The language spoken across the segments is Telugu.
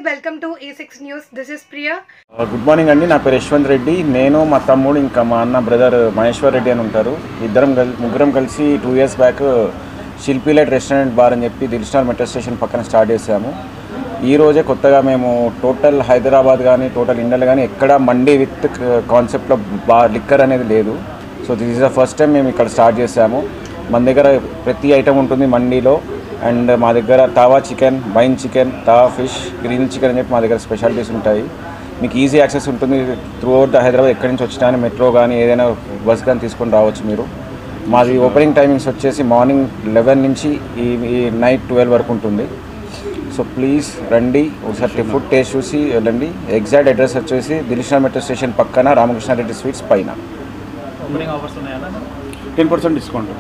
Welcome to A6 news. This is Priya. Good morning అండి. నా పేరు యశ్వంత్ రెడ్డి. నేను మా తమ్ముడు ఇంకా మా అన్న బ్రదర్ మహేశ్వర్ రెడ్డి అని ఉంటారు. ముగ్గురం కలిసి 2 years బ్యాక్ శిల్పీలైట్ రెస్టారెంట్ బార్ అని చెప్పి దిల్షనార్ మెట్రో స్టేషన్ పక్కన స్టార్ట్ చేసాము. ఈ రోజే కొత్తగా మేము టోటల్ హైదరాబాద్ కానీ టోటల్ ఇండియాలో కానీ ఎక్కడ మండీ విత్ కాన్సెప్ట్లో బార్ లిక్కర్ అనేది లేదు. So this is the first time మేము ఇక్కడ స్టార్ట్ చేసాము. మన దగ్గర ప్రతి ఐటమ్ ఉంటుంది మండీలో. అండ్ మా దగ్గర tawa chicken, wine chicken, tawa fish, green chicken అని చెప్పి మా దగ్గర స్పెషాలిటీస్ ఉంటాయి. మీకు ఈజీ యాక్సెస్ ఉంటుంది. త్రూ అవుట్ ద హైదరాబాద్ ఎక్కడి నుంచి వచ్చినా కానీ మెట్రో కానీ ఏదైనా బస్ కానీ తీసుకొని రావచ్చు మీరు. మాది ఓపెనింగ్ టైమింగ్స్ వచ్చేసి మార్నింగ్ 11 నుంచి ఈ నైట్ 12 వరకు ఉంటుంది. సో ప్లీజ్ రండి, ఒకసారి ఫుడ్ టేస్ట్ చూసి వెళ్ళండి. ఎగ్జాక్ట్ అడ్రస్ వచ్చేసి దిల్షనార్ మెట్రో స్టేషన్ పక్కన రామకృష్ణారెడ్డి స్వీట్స్ పైన. 10% డిస్కౌంట్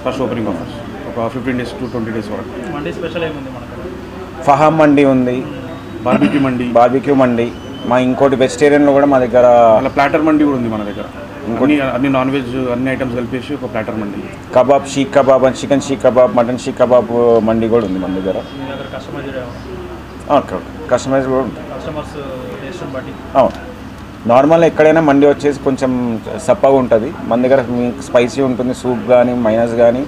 ఫస్ట్ ఓపెనింగ్ ఆఫర్స్, ఒక 15 days to 20 days వరకు. మండీ స్పెషల్ ఏముంది మనకు? ఫహాం మండీ ఉంది, బార్బిక్యూ మండీ. మా ఇంకోటి వెజిటేరియన్లో కూడా మా దగ్గర ప్లాటర్ మండీ కూడా ఉంది మన దగ్గర. అన్ని నాన్ వెజ్ అన్ని ఐటమ్స్ కలిపేసి ఒక platter mandi. Kebab, షీక్ kebab, chicken షీక్ kebab, mutton షీక్ kebab mandi కూడా ఉంది మన దగ్గర. కస్టమైజ్ కూడా ఉంటుంది. అవును, నార్మల్ ఎక్కడైనా మండీ వచ్చేసి కొంచెం సప్పగా ఉంటుంది. మన దగ్గర మీకు స్పైసీ ఉంటుంది. సూప్ కానీ మైనస్ కానీ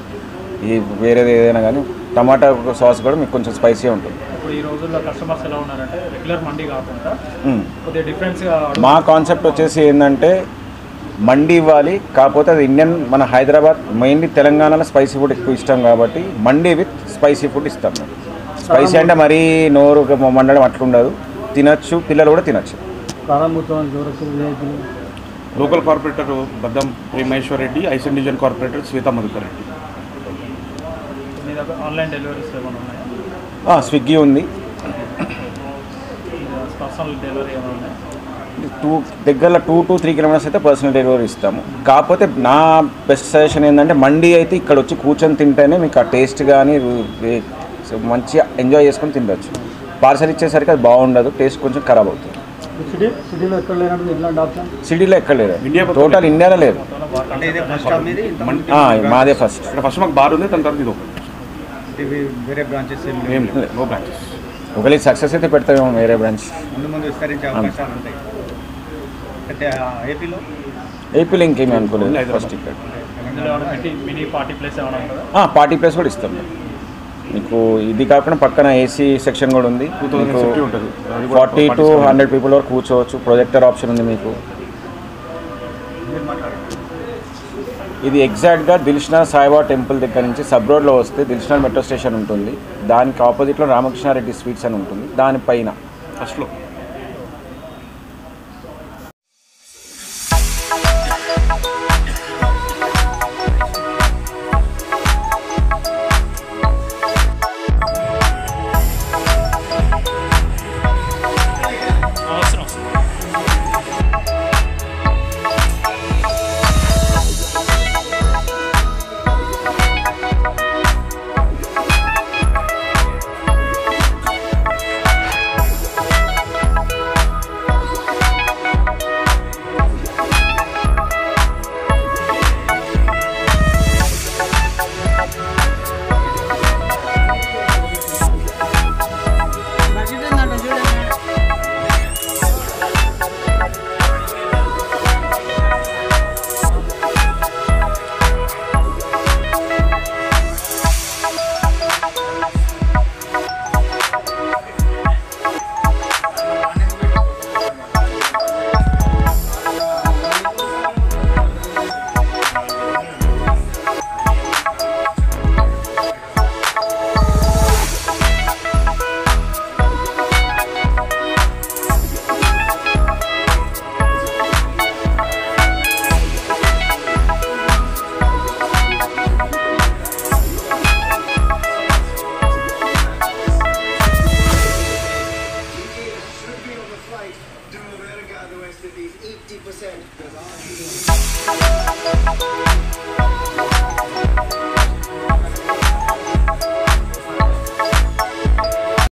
ఈ వేరేది ఏదైనా కానీ టమాటా సాస్ కూడా మీకు కొంచెం స్పైసీ ఉంటుంది. ఇప్పుడు ఈ రోజుల్లో కస్టమర్స్ ఎలా ఉన్నారంటే రెగ్యులర్ మండీ కాకుండా కొద్దిగా డిఫరెన్స్గా మా కాన్సెప్ట్ వచ్చేసి ఏంటంటే మండీ ఇవ్వాలి, కాకపోతే అది ఇండియన్, మన హైదరాబాద్ మెయిన్లీ తెలంగాణలో స్పైసీ ఫుడ్ ఎక్కువ ఇష్టం కాబట్టి మండీ విత్ స్పైసీ ఫుడ్ ఇస్తాం మేము. స్పైసీ అంటే మరీ నోరు మండడం అట్లుండదు, తినచ్చు, పిల్లలు కూడా తినచ్చు. లోకల్ కార్పొరేటర్ బద్దం మహేశ్వర్ రెడ్డి, ఐసెన్ division corporator Shweta Madhukar Reddy. Online deliveries ఏమైనా ఉన్నాయా? స్విగ్గీ ఉంది. పర్సనల్ డెలివరీ ఏమైనా ఉన్నాయా? దగ్గరలో 2 to 3 kilometers అయితే పర్సనల్ డెలివరీ ఇస్తాము. కాకపోతే నా బెస్ట్ సజెషన్ ఏంటంటే మండీ అయితే ఇక్కడ వచ్చి కూర్చొని తింటేనే మీకు ఆ టేస్ట్ కానీ మంచిగా ఎంజాయ్ చేసుకొని తినవచ్చు. పార్సల్ ఇచ్చేసరికి అది బాగుండదు, టేస్ట్ కొంచెం ఖరాబ్ అవుతుంది. సిటీలో ఎక్కడ లేదు, టోటల్ ఇండియాలో లేదు. మాదే ఫస్ట్. ఫస్ట్ మాకు బార్ ఉంది, దాని తర్వాత ఇది ఒకవేళ సక్సెస్ అయితే పెడతామేమో వేరే బ్రాంచ్. ఏపీలో ఇంకేమీ అనుకోలేదు. ఫస్ట్ ఇక్కడ పార్టీ ప్లేస్ కూడా ఇస్తాం మీకు. ఇది కాకుండా పక్కన ఏసీ సెక్షన్ కూడా ఉంది. 40 to 100 people వరకు కూర్చోవచ్చు. ప్రొజెక్టర్ ఆప్షన్ ఉంది మీకు. ఇది ఎగ్జాక్ట్గా దిల్షనార్ సాయిబాబా టెంపుల్ దగ్గర నుంచి సబ్ రోడ్లో వస్తే దిల్షనార్ మెట్రో స్టేషన్ ఉంటుంది. దానికి ఆపోజిట్లో రామకృష్ణారెడ్డి స్వీట్స్ అని ఉంటుంది. దానిపైన